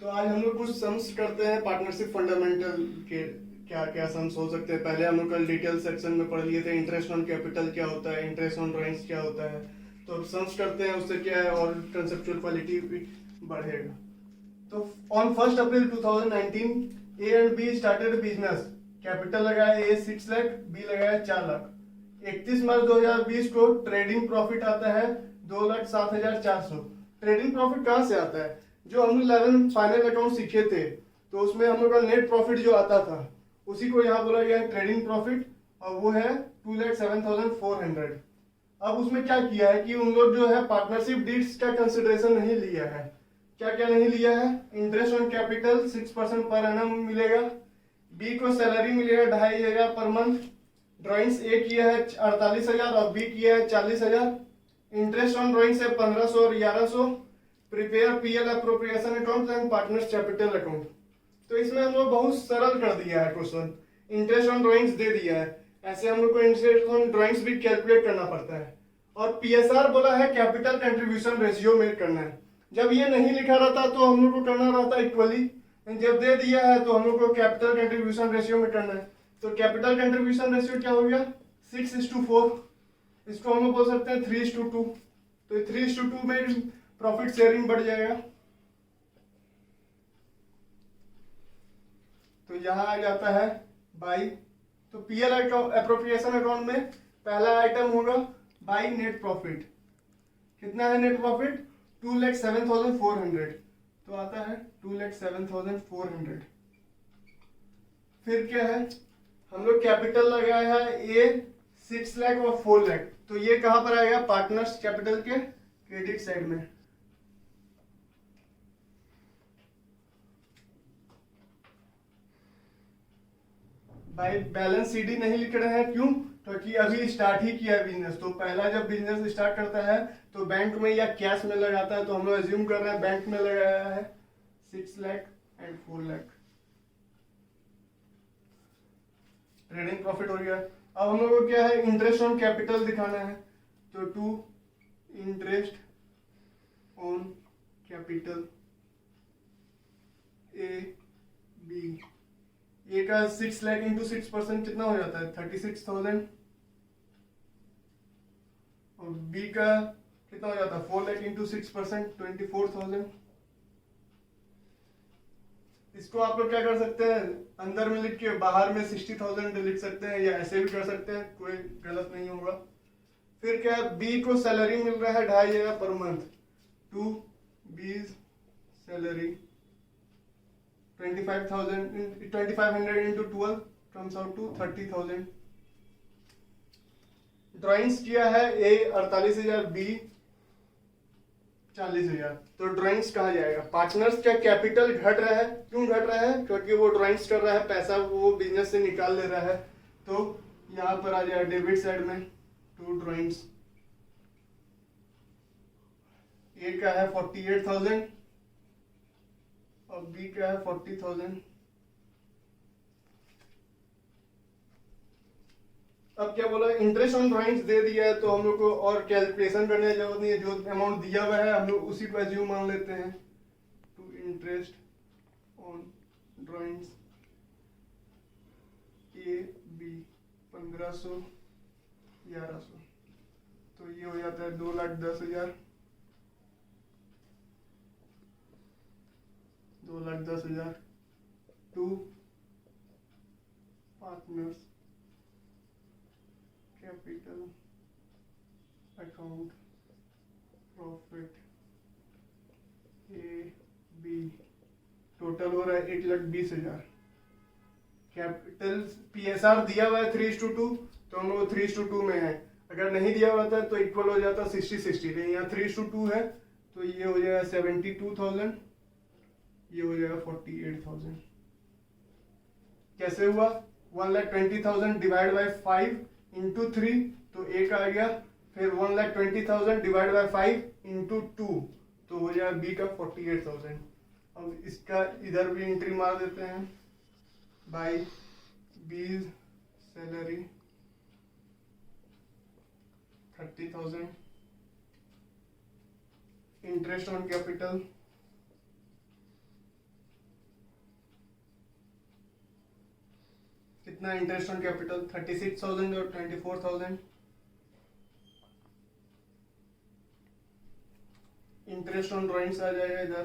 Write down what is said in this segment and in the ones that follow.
तो आज हम लोग कुछ सम्स करते हैं पार्टनरशिप फंडामेंटल के। क्या क्या सम्स हो सकते हैं, पहले हम लोग कल डिटेल सेक्शन में पढ़ लिए थे इंटरेस्ट ऑन कैपिटल क्या होता है, इंटरेस्ट ऑन ड्राइंग्स क्या होता है। तो अब सम्स करते हैं, उससे क्या है और कंसेप्चुअल क्वालिटी भी बढ़ेगा। तो on 1 April 2019 A and be started business. Capital लगाया ए 6 लाख, बी लगाया 4 लाख। 31 मार्च 2020 को ट्रेडिंग प्रॉफिट आता है 2,07,400। ट्रेडिंग प्रॉफिट कहाँ से आता है? जो हम 11 फाइनल अकाउंट सीखे थे तो उसमें हम लोग का नेट प्रॉफिट जो आता था उसी को यहाँ बोला गया है ट्रेडिंग प्रॉफिट, और वो है 2,07,400। अब उसमें क्या किया है कि उन लोग जो है पार्टनरशिप डीड्स का कंसिडरेशन नहीं लिया है। क्या क्या नहीं लिया है? Interest on capital 6% per annum मिलेगा, बी को सैलरी मिलेगा 2,500 पर मंथ, ड्राइंग्स ए किया है 48,000 और बी किया है 40,000, इंटरेस्ट ऑन ड्राइंग्स है 1,500 और 1,100, prepare PL appropriation account and partners capital account. तो इसमें हम लोग बहुत सरल कर दिया है क्वेश्चन, इंटरेस्ट ऑन ड्राइंग्स दे दिया है, ऐसे हम लोग को इंटरेस्ट ऑन ड्राइंग्स भी कैलकुलेट करना पड़ता है। और पीएसआर बोला है कैपिटल कंट्रीब्यूशन रेशियो में करना है। जब ये नहीं लिखा रहता तो हम लोग को करना रहता इक्वली, जब दे दिया है तो हम लोग को कैपिटल कंट्रीब्यूशन रेशियो में करना है। तो कैपिटल कंट्रीब्यूशन रेशियो क्या हो गया? 6:4। इसको हम लोग बोल सकते हैं 3:2। तो 3:2 में प्रॉफिट शेयरिंग बढ़ जाएगा। तो यहां आ जाता है बाई। तो पीएल अप्रोप्रिएशन अकाउंट में पहला आइटम होगा बाई नेट प्रॉफिट। कितना है नेट प्रॉफिट? 2,07,400। तो आता है 2,07,400। फिर क्या है? हम लोग कैपिटल लगाया है ए 6 लाख और 4 लाख। तो ये कहां पर आएगा? पार्टनर्स कैपिटल के क्रेडिट साइड में। भाई बैलेंस सीडी नहीं लिख रहे हैं, क्यों? क्योंकि अभी स्टार्ट ही किया है बिजनेस। तो पहला जब बिजनेस स्टार्ट करता है तो बैंक में या कैश में लगाता है, तो हम लोग एज्यूम कर रहे हैं बैंक में लगाया है 6 lakh and 4 lakh. Trading profit हो गया। अब हम लोग को क्या है? इंटरेस्ट ऑन कैपिटल दिखाना है। तो to interest on capital A B. A का 6 लाख इंटू 6% कितना हो जाता है? 36,000। और बी का कितना हो जाता है? 4 लाख इंटू 6% 24,000। इसको आप लोग क्या कर सकते हैं? अंदर में लिख के बाहर में 60,000 लिख सकते हैं, या ऐसे भी कर सकते हैं, कोई गलत नहीं होगा। फिर क्या है? बी को सैलरी मिल रहा है 2,500 per month. To be salary 2,500 into 12 comes out to 30,000। Drawings किया है ए 48,000, बी 40,000। तो ड्राइंग्स कहा जाएगा? पार्टनर्स का कैपिटल घट रहा है। क्यों घट रहा है? क्योंकि वो ड्राइंग्स कर रहा है, पैसा वो बिजनेस से निकाल ले रहा है। तो यहां पर आ जाएगा डेबिट साइड में टू ड्राइंग्स। ए का है 48,000 और बी का है 40,000। अब क्या बोला? इंटरेस्ट ऑन ड्राइंग्स दे दिया है, तो हम लोग को और कैलकुलेशन करने की जरूरत नहीं है। जो अमाउंट दिया हुआ है हम लोग उसी को एज्यूम मान लेते हैं। To interest on drawings A B 1,500 1,100। तो ये हो जाता है 2,10,000। 2,10,000 to partners capital account profit A B. Total हो रहा है 1,20,000। कैपिटल पीएसआर दिया हुआ है 3:2, तो हम लोग 3:2 में है। अगर नहीं दिया हुआ था तो इक्वल हो जाता 60-60। नहीं, यहाँ 3:2 है तो ये हो जाएगा 72,000, ये हो जाएगा 48,000। कैसे हुआ? 1,20,000 डिवाइड बाई 5 इंटू 3, तो एक आ गया। फिर 1,20,000 डिवाइड बाई 5 इंटू 2, तो हो जाएगा बी का 48,000। अब इसका इधर भी एंट्री मार देते हैं by B salary 30,000, interest on capital कितना इंटरेस्ट ऑन कैपिटल 36,000 और 24,000। इंटरेस्ट ऑन ड्राइंग्स आ जाएगा इधर,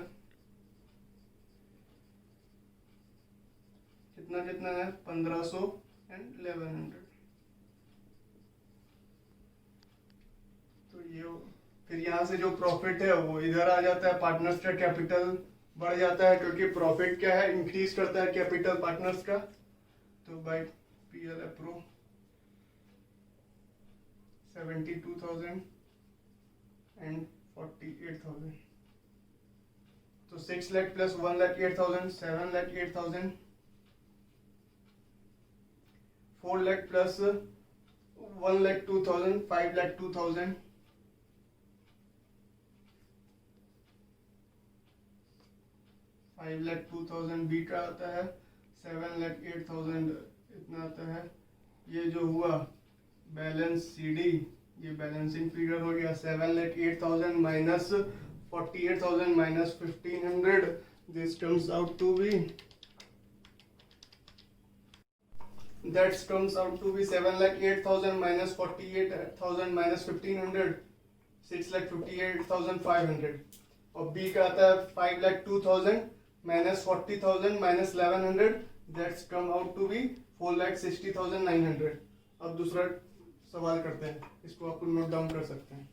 कितना कितना है 1500 एंड 1100। तो ये फिर यहाँ से जो प्रॉफिट है वो इधर आ जाता है, पार्टनर्स का कैपिटल बढ़ जाता है क्योंकि प्रॉफिट क्या है इंक्रीज करता है कैपिटल पार्टनर्स का। तो बाय पीएल अप्रूव 72,000 एंड 48,000। तो 6 lakh plus 1,08,000 7,08,000, 4 lakh plus 1,02,000 5,02,000, 5,02,000 B का आता है, 7,08,000 इतना आता है। ये जो हुआ बैलेंस सीडी, ये बैलेंसिंग फिगर हो गया 7,08,000 minus 48,000 minus 1,500, this comes out to be 7,08,000 minus 48,000 minus 1,500, 6,58,500। और बी का आता है 5,02,000 minus 40,000 minus 1,100, that's come out to be 4,60,900। अब दूसरा सवाल करते हैं, इसको आप नोट डाउन कर सकते हैं।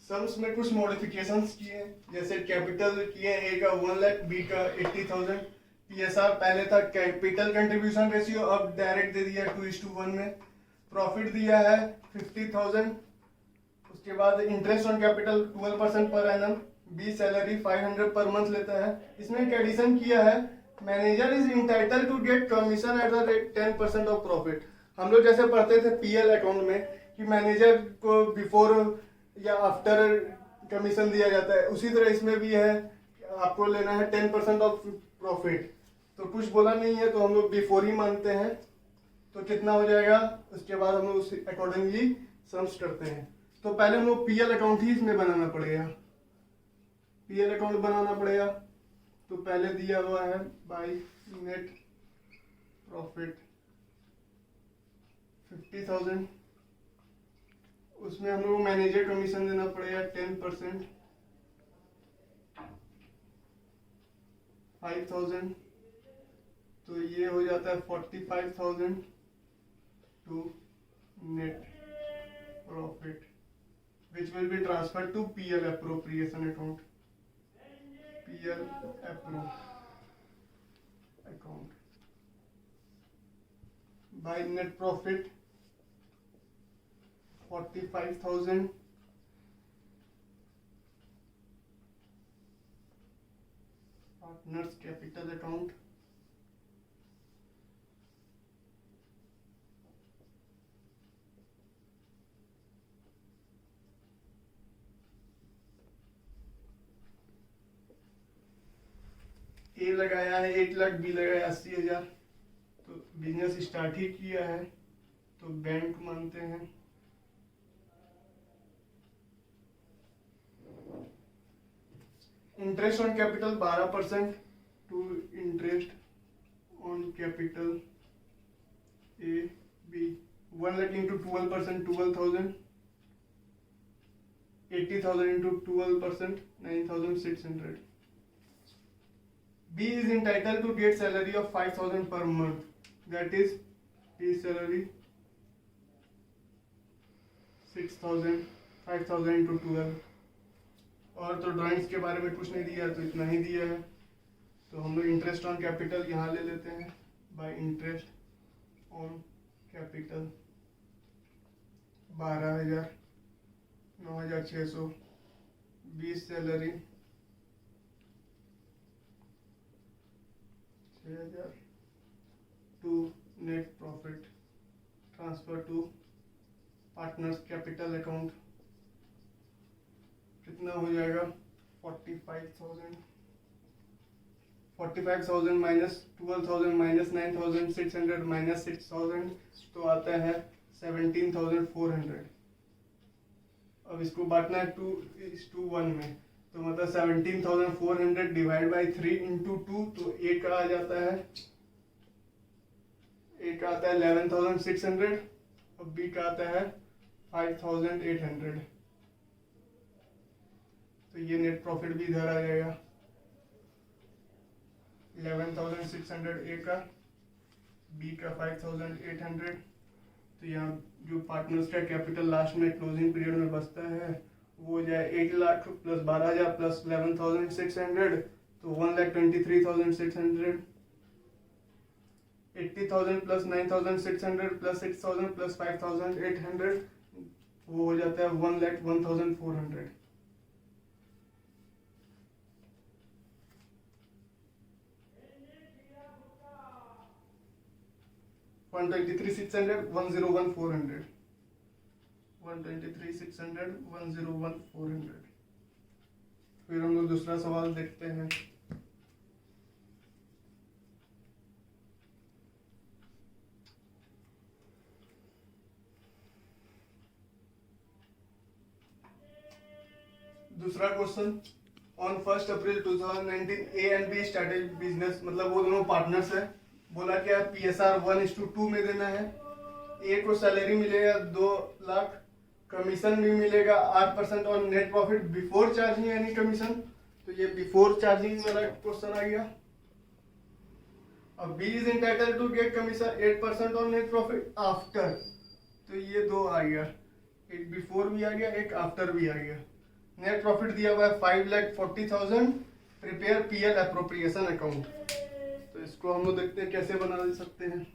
सम्स में कुछ मॉडिफिकेशंस किए, जैसे कैपिटल किए ए का 1 लाख, बी का 80,000। पीएसआर पहले था कैपिटल कंट्रीब्यूशन रेशियो, अब डायरेक्ट दे दिया 2:1 में। प्रॉफिट दिया है 50,000। उसके बाद interest on capital 12% per annum, B salary 500 per month लेता है। इसमें एक एडिशन किया है, manager is entitled to get commission at the rate 10% of profit. हम लोग जैसे पढ़ते थे पीएल अकाउंट में कि मैनेजर को बिफोर या आफ्टर कमीशन दिया जाता है, उसी तरह इसमें भी है, आपको लेना है 10% ऑफ प्रॉफिट। तो कुछ बोला नहीं है तो हम लोग बिफोर ही मानते हैं। तो कितना हो जाएगा, उसके बाद हम लोग उस अकॉर्डिंगली सम्स करते हैं। तो पहले हम लोग पीएल अकाउंट ही इसमें बनाना पड़ेगा, पीएल अकाउंट बनाना पड़ेगा। तो पहले दिया हुआ है बाय नेट प्रॉफिट 50,000, उसमें हम लोग मैनेजर कमीशन देना पड़ेगा 10%, 5,000। तो ये हो जाता है 45,000 to net profit which will be transferred to PL appropriation account, PL account by net profit 45,000 partners capital account, ए लगाया है 1 लाख, बी लगाया 80,000। तो बिजनेस स्टार्ट ही किया है तो बैंक मानते हैं। Interest on capital 12% to interest on capital A B 1 lakh into 12% 12,000, 80,000 into 12% 9,600। B is entitled to get salary of 5,000 per month, that is his salary 6,000, 5,000 into 12। और तो ड्राइंग्स के बारे में कुछ नहीं दिया तो इतना ही दिया है। तो हम लोग इंटरेस्ट ऑन कैपिटल यहाँ ले लेते हैं, by interest on capital 12,000, 9,600, 20 salary 6,000 to net profit transfer to partners capital account. कितना हो जाएगा 45,000 माइनस 12,000 माइनस 9,600 माइनस 6,000 तो आता है 17,400। अब इसको बांटना है 2:1 में, तो मतलब 17,400 डिवाइड बाई 3 इंटू 2, तो ए का आ जाता है 11,600 और बी का आता है 5,800। तो ये नेट प्रॉफिट भी इधर आ जाएगा 11,600 ए का, बी का 5,800। तो यहाँ जो पार्टनर्स का कैपिटल लास्ट में क्लोजिंग पीरियड में बचता है वो हो जाए 8 लाख प्लस 12,000 प्लस 11,600, तो 1,23,600। 80,000 प्लस 9,600 प्लस 6,000 प्लस 5,800, वो हो जाता है 1,01,400। 123,600 1,01,400 123,600 1,01,400। फिर हम लोग दूसरा सवाल देखते हैं। दूसरा question, on 1 April 2019 A and be started business, मतलब वो दोनों पार्टनर्स है। बोला क्या PSR 1:2 में देना है। ए को सैलरी मिलेगा 2 लाख, कमीशन भी मिलेगा 8% और नेट प्रॉफिट बिफोर चार्जिंग यानी कमीशन। तो ये बिफोर चार्जिंग वाला क्वेश्चन आ गया। अब B is entitled to get commission 8% on net profit after, तो ये दो आ गया, एक बिफोर भी आ गया एक आफ्टर भी आ गया। नेट प्रॉफिट दिया हुआ है 5,40,000, प्रिपेयर PL एप्रोप्रिएशन अकाउंट। तो इसको हम लोग देखते हैं कैसे बना सकते हैं।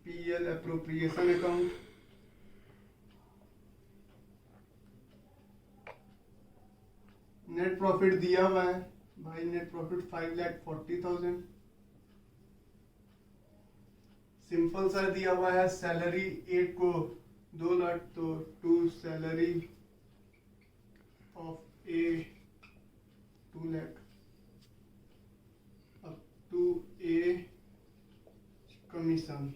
PL appropriation account, net profit दिया हुआ है भाई, नेट प्रॉफिट 5,40,000। सिंपल सा दिया हुआ है, सैलरी एक को 2 लाख, तो to salary of a 2 lakh up to a commission.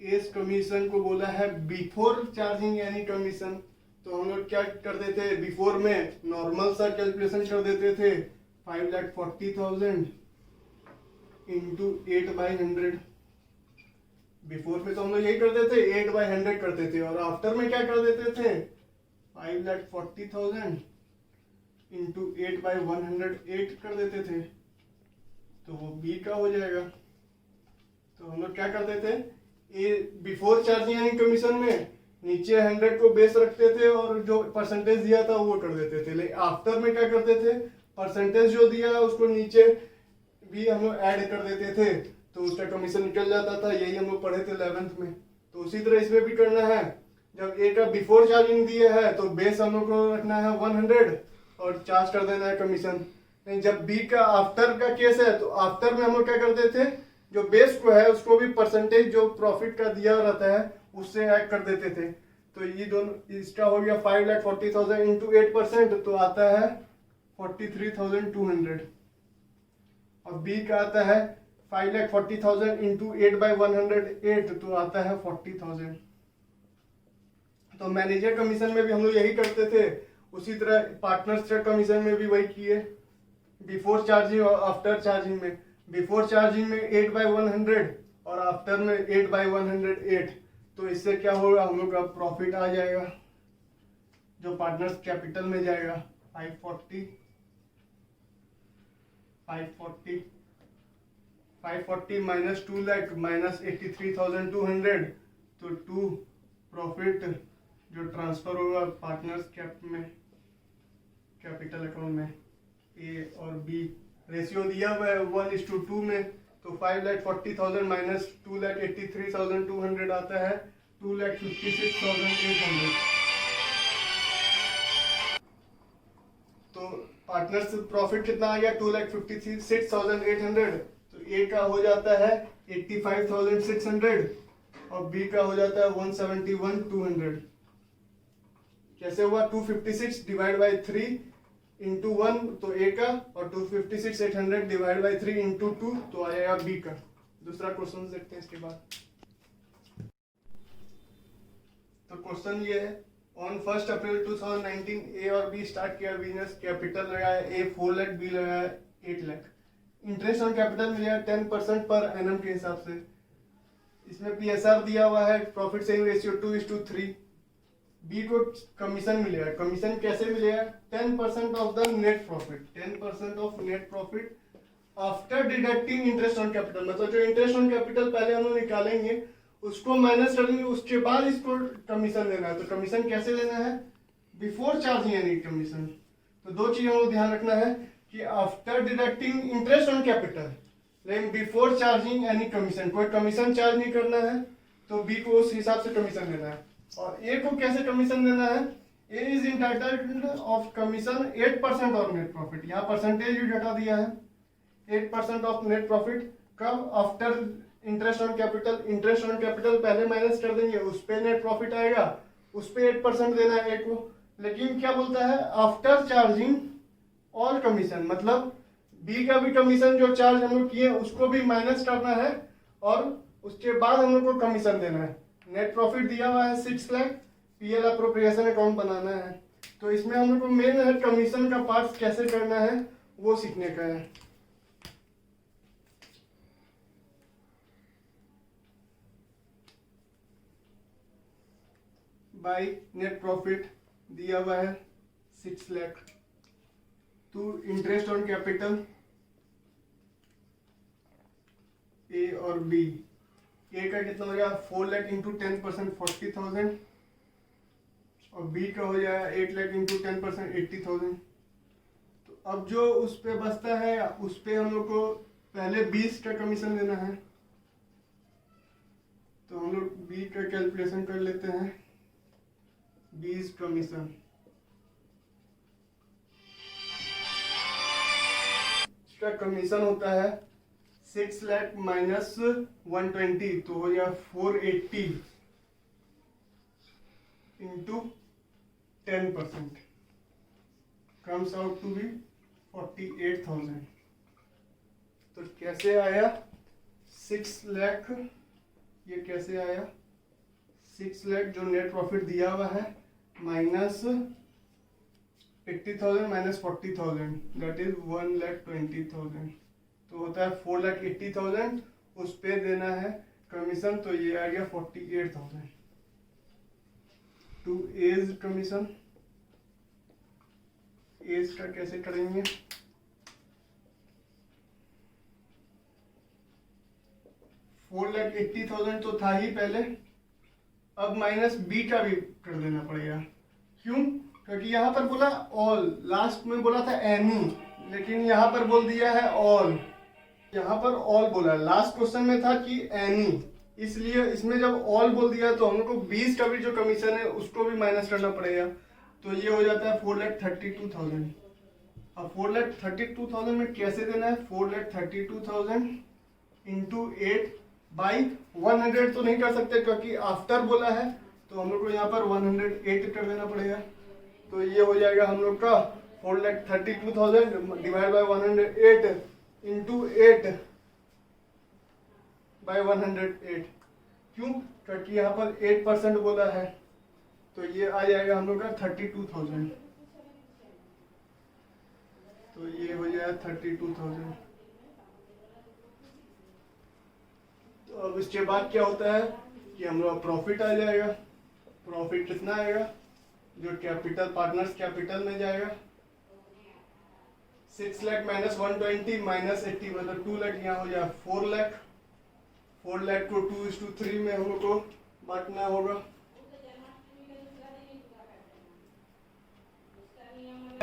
इस कमीशन को बोला है बिफोर चार्जिंग यानी कमीशन। तो हम लोग क्या करते थे, बिफोर में नॉर्मल सा कैलकुलेशन कर देते थे 5,40,000 इंटू 8/100। बिफोर में तो हम लोग यही करते थे 8/100 करते थे, और आफ्टर में क्या कर देते थे 5,40,000 इंटू 8/108 कर देते थे, तो वो बी का हो जाएगा। तो हम लोग क्या करते थे, ए बिफोर चार्जिंग यानी कमीशन में नीचे 100 को बेस रखते थे और जो परसेंटेज दिया था वो कर देते थे। लेकिन आफ्टर में क्या करते थे, परसेंटेज जो दिया उसको नीचे भी हम लोग ऐड कर देते थे, तो उसका कमीशन निकल जाता था। यही हम लोग पढ़े थे 11th में। तो उसी तरह इसमें भी करना है। जब ए का बिफोर चार्जिंग दिया है तो बेस हम लोग को रखना है 100 और चार्ज कर देना है कमीशन। नहीं, जब बी का आफ्टर का केस है तो आफ्टर में हम लोग क्या करते थे, जो बेस को है उसको भी परसेंटेज जो प्रॉफिट का दिया रहता है उससे ऐड कर देते थे। तो ये दोनों, इसका हो गया 5,40,000 इंटू 8%, तो आता है 43,200। और बी का आता है 5,40,000 इंटू 8/108, तो आता है 40,000। तो मैनेजर कमीशन में भी हम लोग यही करते थे, उसी तरह पार्टनर्स कमीशन में भी वही किए, बिफोर चार्जिंग और आफ्टर चार्जिंग में। बिफोर चार्जिंग में 8/100 और आफ्टर में 8/108। तो इससे क्या होगा, हम लोग का प्रॉफिट आ जाएगा जो पार्टनर्स कैपिटल में जाएगा 540 माइनस 2 लाख माइनस 83,200, तो 2 प्रॉफिट जो ट्रांसफर होगा पार्टनर्स कैपिटल अकाउंट में। ए और बी रेशियो दिया हुआ है 1:2 में, तो 5,40,000 माइनस 2,83,200 आता है 2,56,800। तो पार्टनर्स प्रॉफिट कितना आ गया 2,56,800। तो ए का हो जाता है 85,600 और बी का हो जाता है 171,200। कैसे हुआ, 256 डिवाइड बाई 3 इंटू 1 तो ए का, और 256,800 डिवाइड बाई 3 इंटू 2 तो आएगा बी का। दूसरा क्वेश्चन देखते हैं इसके बाद। तो क्वेश्चन ये है, ऑन 1 अप्रैल 2019 ए और बी स्टार्ट किया बिजनेस, कैपिटल लगाया ए 4 लाख, बी लगाया 8 लाख, इंटरेस्ट ऑन कैपिटल मिलेगा 10% पर एनम के हिसाब से। इसमें पीएसआर दिया हुआ है, प्रॉफिट सेविंग रेशियो 2:3। बी को कमीशन मिलेगा, कमीशन कैसे मिलेगा, 10% of the net profit, 10% of net profit after deducting interest on capital. मतलब जो इंटरेस्ट ऑन कैपिटल पहले हम लोग निकालेंगे उसको माइनस करेंगे, उसके बाद इसको कमीशन देना है। तो कमीशन कैसे देना है, बिफोर चार्जिंग एनी कमीशन। तो दो चीज हमको ध्यान रखना है कि after deducting interest on capital, लेकिन बिफोर चार्जिंग एनी कमीशन, कोई कमीशन चार्ज नहीं करना है, तो बी को उस हिसाब से कमीशन देना है। और ए को कैसे कमीशन देना है, A is entitled of commission 8% of net profit. यहाँ परसेंटेज भी घटा दिया है, 8% ऑफ नेट प्रॉफिट। कब, after interest on capital. Interest on capital पहले माइनस कर देंगे, उस पे नेट प्रॉफिट आएगा, उस पे 8% देना है ए को। लेकिन क्या बोलता है, आफ्टर चार्जिंग ऑल कमीशन, मतलब बी का भी कमीशन जो चार्ज हम लोग किए उसको भी माइनस करना है और उसके बाद हम लोग को कमीशन देना है। नेट प्रॉफिट दिया हुआ है 6 लाख, पीएल अप्रोप्रिएशन अकाउंट बनाना है। तो इसमें हम लोग को मेन है कमीशन का पार्ट कैसे करना है वो सीखने का है। बाई नेट प्रॉफिट दिया हुआ है 6 लाख, तो इंटरेस्ट ऑन कैपिटल ए और बी, ए का कितना हो जाएगा 4 लाख इंटू 10% 40,000 और बी का हो जाएगा 8 लाख इंटू 10% 80,000। तो अब जो उस पे बचता है उस पे हम लोग को पहले 20 का कमीशन देना है। तो हम लोग बी का कैलकुलेशन कर लेते हैं, 20 कमीशन, इसका कमीशन होता है 6 लाख माइनस 120, तो हो गया 480 into 10%, comes out to be 48,000। तो कैसे आया 6 लाख, ये कैसे आया 6 लाख जो नेट प्रॉफिट दिया हुआ है माइनस 80,000 माइनस 40,000 दैट इज 1,20,000, तो होता है 4,80,000, उस पे देना है कमीशन, तो ये आ गया 48,000 टू एज कमीशन। एज का कैसे करेंगे, $4,80,000 तो था ही पहले, अब माइनस बी का भी कर देना पड़ेगा। क्यों, क्योंकि यहाँ पर बोला ऑल, लास्ट में बोला था एनी, लेकिन यहाँ पर बोल दिया है ऑल। यहाँ पर ऑल बोला, लास्ट क्वेश्चन में था कि एनी, इसलिए इसमें जब ऑल बोल दिया तो हम लोग को 20 का भी जो कमीशन है उसको भी माइनस करना पड़ेगा। तो ये हो जाता है 4,32,000। अब 4,32,000 में कैसे देना है, 4,32,000 इंटू 8 बाई 100 तो नहीं कर सकते क्योंकि आफ्टर बोला है, तो हम लोग को यहाँ पर 108 कर देना पड़ेगा। तो ये हो जाएगा हम लोग का 4,32,000 डिवाइड बाई 108 इंटू 8 बाई 108। क्यों, क्योंकि यहाँ पर 8% बोला है, तो ये आ जाएगा हम लोग का 32,000। तो ये हो जाएगा 32,000। तो अब इसके बाद क्या होता है कि हम लोग प्रॉफिट आ जाएगा। प्रॉफिट कितना आएगा, जो कैपिटल पार्टनर्स कैपिटल में जाएगा 6 लाख माइनस 120 माइनस 80 मतलब 2 लाख, यहाँ हो जाएगा 4 लाख। 4 लाख को 2:3 में हम लोग को बांटना होगा।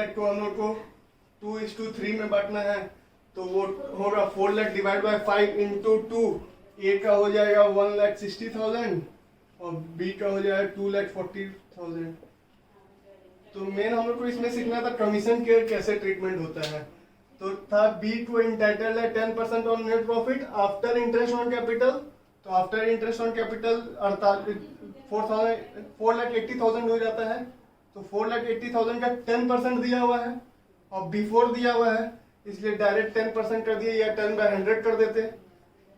को हम लोग को 2:3 में बांटना है, तो वो होगा 4 लाख डिवाइड बाय 5 इंटू 2। ए का हो जाएगा 1,60,000 और बी का हो जाएगा 2,40,000। तो मेन हम लोग को इसमें सीखना था कमीशन के कैसे ट्रीटमेंट होता है। तो था बी को इंटाइटल है 10% on net profit after interest on capital. तो आफ्टर इंटरेस्ट ऑन कैपिटल 4,80,000 हो जाता है। तो 4,80,000 का 10% दिया हुआ है और बिफोर दिया हुआ है, इसलिए डायरेक्ट 10% कर दिए या 10/100 कर देते।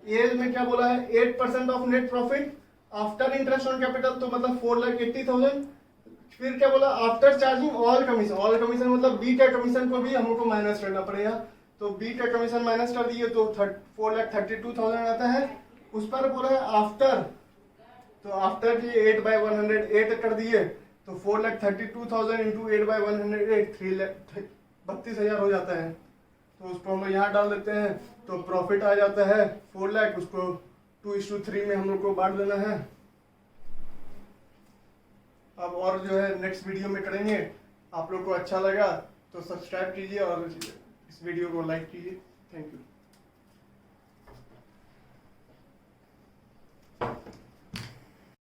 एज में क्या बोला है 8% of net profit after interest on capital तो मतलब 4,80,000। फिर क्या बोला, आफ्टर चार्जिंग ऑल कमीशन मतलब बी का कमीशन को भी हमको माइनस करना पड़ेगा। तो बी का कमीशन माइनस कर दिए तो 4,32,000 आता है। उस पर बोला है आफ्टर, तो आफ्टर की 8/108 कर दिए तो 4,32,000 इंटू 8/108 3,32,000 हो जाता है। तो उसको हम लोग यहाँ डाल देते हैं तो प्रॉफिट आ जाता है 4 लाख। उसको 2:3 में हम लोग को बांट देना है। अब और जो है नेक्स्ट वीडियो में करेंगे। आप लोग को अच्छा लगा तो सब्सक्राइब कीजिए और इस वीडियो को लाइक कीजिए। Thank you.